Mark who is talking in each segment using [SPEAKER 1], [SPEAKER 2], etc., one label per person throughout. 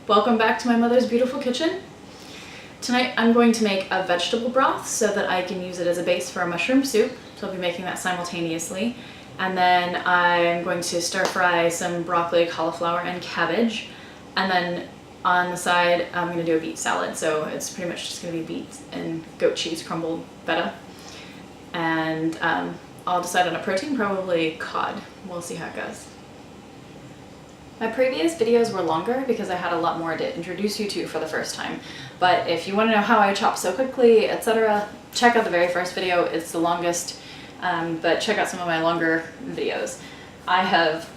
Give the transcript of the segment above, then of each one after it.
[SPEAKER 1] Welcome back to my mother's beautiful kitchen. Tonight I'm going to make a vegetable broth so that I can use it as a base for a mushroom soup. So I'll be making that simultaneously. And then I'm going to stir fry some broccoli, cauliflower, and cabbage. And then on the side I'm going to do a beet salad. So it's pretty much just going to be beets and goat cheese crumbled feta. And I'll decide on a protein, probably cod. We'll see how it goes. My previous videos were longer because I had a lot more to introduce you to for the first time. But if you want to know how I chop so quickly, etc., check out the very first video. It's the longest, but check out some of my longer videos. I have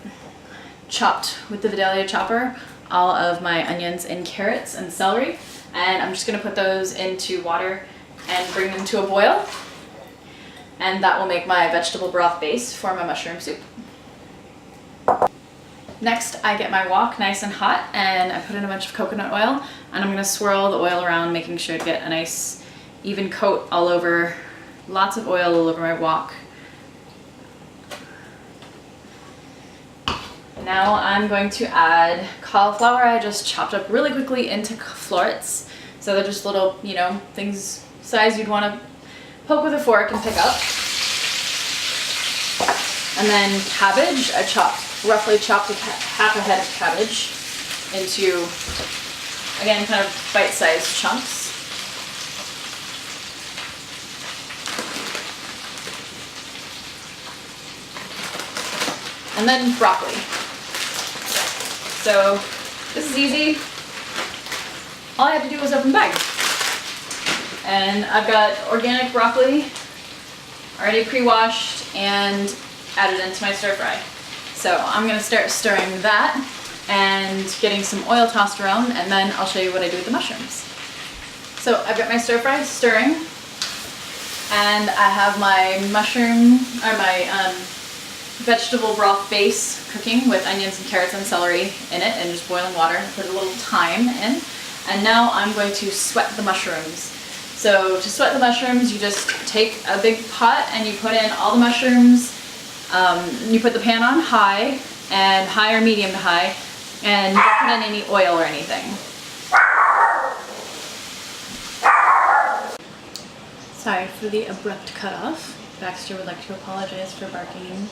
[SPEAKER 1] chopped with the Vidalia chopper all of my onions and carrots and celery, and I'm just going to put those into water and bring them to a boil. And that will make my vegetable broth base for my mushroom soup. Next, I get my wok nice and hot and I put in a bunch of coconut oil, and I'm going to swirl the oil around, making sure to get a nice even coat all over, lots of oil all over my wok. Now I'm going to add cauliflower I just chopped up really quickly into florets. So they're just little, things size you'd want to poke with a fork and pick up. And then cabbage, I roughly chopped half a head of cabbage into, again, kind of bite-sized chunks. And then broccoli. So this is easy. All I have to do is open the bag. And I've got organic broccoli already pre-washed and added into my stir fry. So I'm going to start stirring that and getting some oil tossed around, and then I'll show you what I do with the mushrooms. So I've got my stir fry stirring, and I have my vegetable broth base cooking with onions and carrots and celery in it and just boiling water. I put a little thyme in, and now I'm going to sweat the mushrooms. So to sweat the mushrooms, you just take a big pot and you put in all the mushrooms. You put the pan on high or medium to high, and you don't put in any oil or anything. Sorry for the abrupt cutoff. Baxter would like to apologize for barking in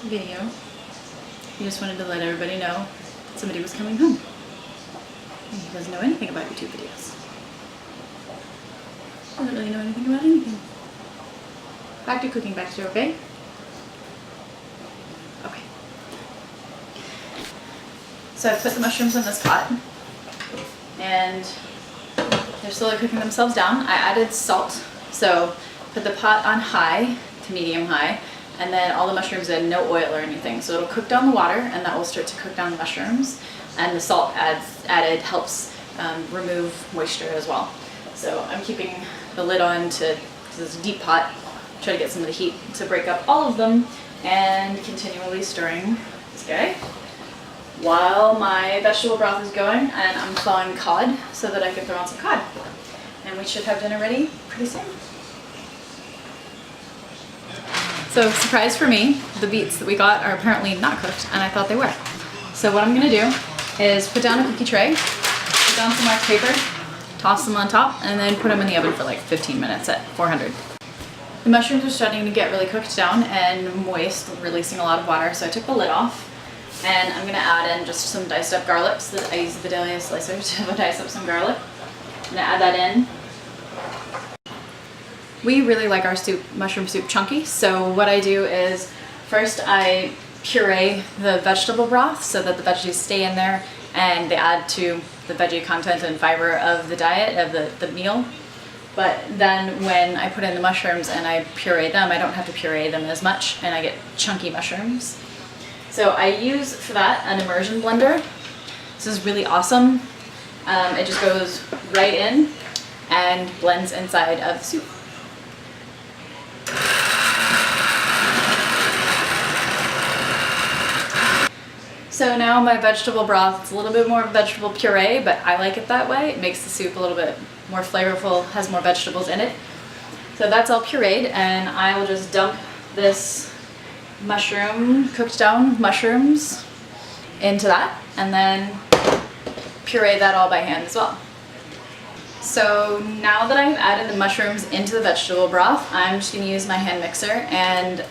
[SPEAKER 1] the video. He just wanted to let everybody know that somebody was coming home. And he doesn't know anything about YouTube videos. Doesn't really know anything about anything. Back to cooking, Baxter, okay? Okay. So I've put the mushrooms in this pot, and they're slowly cooking themselves down. I added salt, so put the pot on high to medium high, and then all the mushrooms in, no oil or anything. So it'll cook down the water, and that will start to cook down the mushrooms, and the salt added helps remove moisture as well. So I'm keeping the lid on because it's a deep pot, try to get some of the heat to break up all of them, and continually stirring this guy while my vegetable broth is going, and I'm thawing cod so that I can throw on some cod. And we should have dinner ready pretty soon. So, surprise for me, the beets that we got are apparently not cooked, and I thought they were. So what I'm going to do is put down a cookie tray, put down some wax paper, toss them on top, and then put them in the oven for like 15 minutes at 400. The mushrooms are starting to get really cooked down and moist, releasing a lot of water, so I took the lid off, and I'm going to add in just some diced up garlic. So that I use the Vidalia slicer to dice up some garlic. I'm going to add that in. We really like our mushroom soup chunky, so what I do is first I puree the vegetable broth so that the veggies stay in there and they add to the veggie content and fiber of the diet, of the meal. But then when I put in the mushrooms and I puree them, I don't have to puree them as much, and I get chunky mushrooms. So I use for that an immersion blender. This is really awesome. It just goes right in and blends inside of the soup. So now my vegetable broth, it's a little bit more vegetable puree, but I like it that way. It makes the soup a little bit more flavorful, has more vegetables in it. So that's all pureed, and I will just dump this cooked down mushrooms into that, and then puree that all by hand as well. So now that I've added the mushrooms into the vegetable broth, I'm just going to use my hand mixer and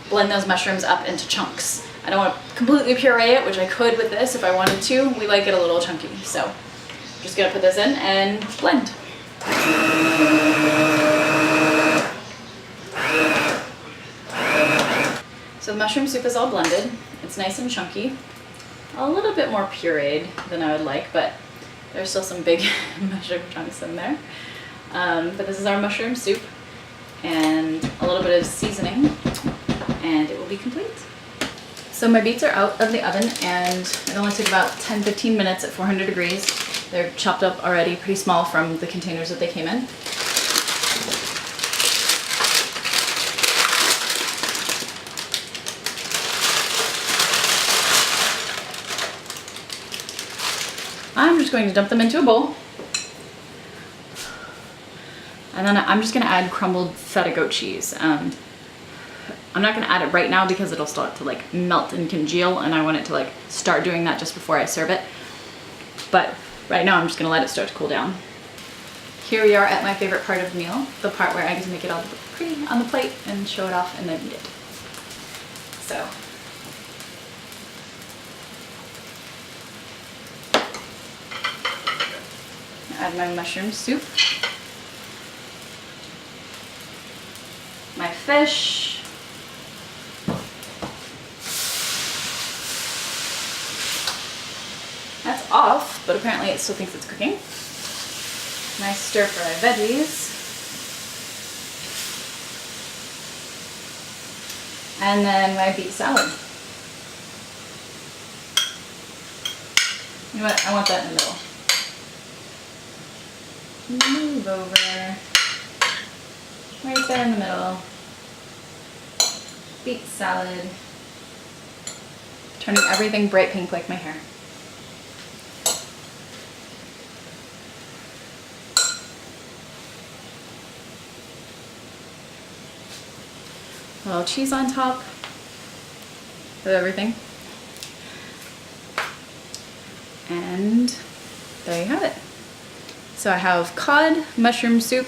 [SPEAKER 1] blend those mushrooms up into chunks. I don't want to completely puree it, which I could with this if I wanted to. We like it a little chunky, so I'm just going to put this in and blend. So the mushroom soup is all blended. It's nice and chunky. A little bit more pureed than I would like, but there's still some big mushroom chunks in there. But this is our mushroom soup and a little bit of seasoning, and it will be complete. So my beets are out of the oven, and it only took about 10-15 minutes at 400 degrees. They're chopped up already, pretty small from the containers that they came in. I'm just going to dump them into a bowl. And then I'm just going to add crumbled feta goat cheese. I'm not going to add it right now because it'll start to like melt and congeal, and I want it to like start doing that just before I serve it. But right now I'm just going to let it start to cool down. Here we are at my favorite part of the meal, the part where I get to make it all pretty on the plate and show it off and then eat it. So add my mushroom soup, my fish, that's off, but apparently it still thinks it's cooking, my stir fry veggies, and then my beet salad. You know what, I want that in the middle. Move over, right there in the middle, beet salad, turning everything bright pink like my hair. A little cheese on top of everything, and there you have it. So I have cod, mushroom soup,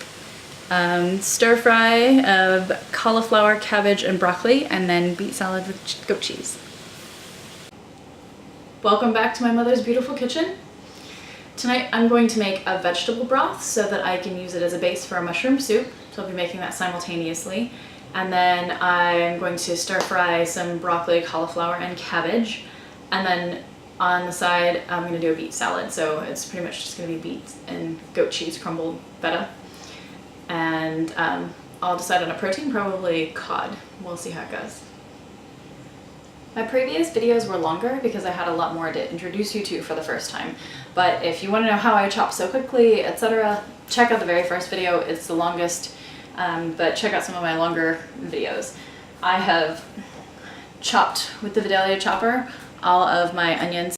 [SPEAKER 1] stir fry of cauliflower, cabbage, and broccoli, and then beet salad with goat cheese. Welcome back to my mother's beautiful kitchen. Tonight I'm going to make a vegetable broth so that I can use it as a base for a mushroom soup. So I'll be making that simultaneously. And then I'm going to stir fry some broccoli, cauliflower, and cabbage. And then on the side, I'm going to do a beet salad, so it's pretty much just going to be beets and goat cheese crumbled feta. And I'll decide on a protein, probably cod. We'll see how it goes. My previous videos were longer because I had a lot more to introduce you to for the first time. But if you want to know how I chop so quickly, etc., check out the very first video. It's the longest, but check out some of my longer videos. I have chopped with the Vidalia chopper all of my onions